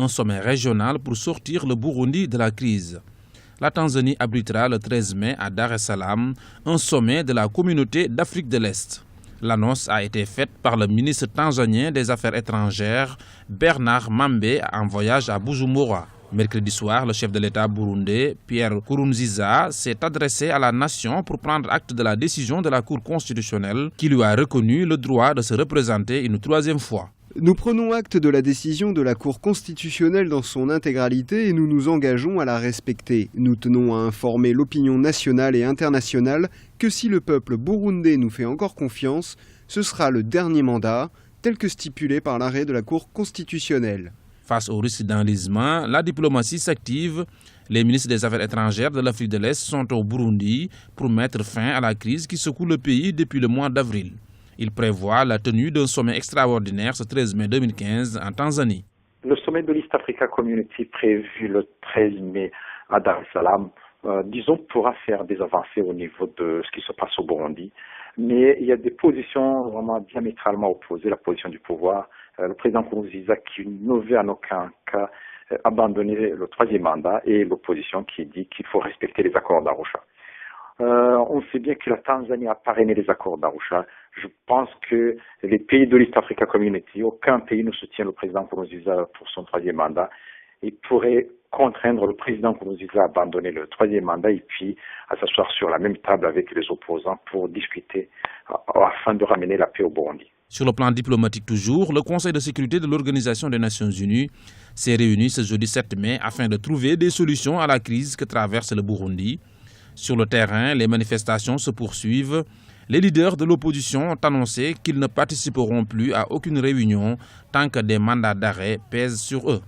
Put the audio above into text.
un sommet régional pour sortir le Burundi de la crise. La Tanzanie abritera le 13 mai à Dar es Salaam un sommet de la communauté d'Afrique de l'Est. L'annonce a été faite par le ministre tanzanien des Affaires étrangères Bernard Mambe en voyage à Bujumbura. Mercredi soir, le chef de l'État burundais, Pierre Nkurunziza, s'est adressé à la nation pour prendre acte de la décision de la Cour constitutionnelle qui lui a reconnu le droit de se représenter une troisième fois. Nous prenons acte de la décision de la Cour constitutionnelle dans son intégralité et nous nous engageons à la respecter. Nous tenons à informer l'opinion nationale et internationale que si le peuple burundais nous fait encore confiance, ce sera le dernier mandat, tel que stipulé par l'arrêt de la Cour constitutionnelle. Face au risque d'enlisement, la diplomatie s'active. Les ministres des Affaires étrangères de l'Afrique de l'Est sont au Burundi pour mettre fin à la crise qui secoue le pays depuis le mois d'avril. Il prévoit la tenue d'un sommet extraordinaire ce 13 mai 2015 en Tanzanie. Le sommet de l'East Africa Community prévu le 13 mai à Dar es Salaam, pourra faire des avancées au niveau de ce qui se passe au Burundi. Mais il y a des positions vraiment diamétralement opposées. La position du pouvoir, le président Nkurunziza qui ne veut en aucun cas abandonner le troisième mandat et l'opposition qui dit qu'il faut respecter les accords d'Arusha. On sait bien que la Tanzanie a parrainé les accords d'Arusha. Je pense que les pays de l'East Africa Community, aucun pays ne soutient le président Nkurunziza pour son troisième mandat. Il pourrait contraindre le président Nkurunziza à abandonner le troisième mandat et puis à s'asseoir sur la même table avec les opposants pour discuter afin de ramener la paix au Burundi. Sur le plan diplomatique toujours, le Conseil de sécurité de l'Organisation des Nations Unies s'est réuni ce jeudi 7 mai afin de trouver des solutions à la crise que traverse le Burundi. Sur le terrain, les manifestations se poursuivent. Les leaders de l'opposition ont annoncé qu'ils ne participeront plus à aucune réunion tant que des mandats d'arrêt pèsent sur eux.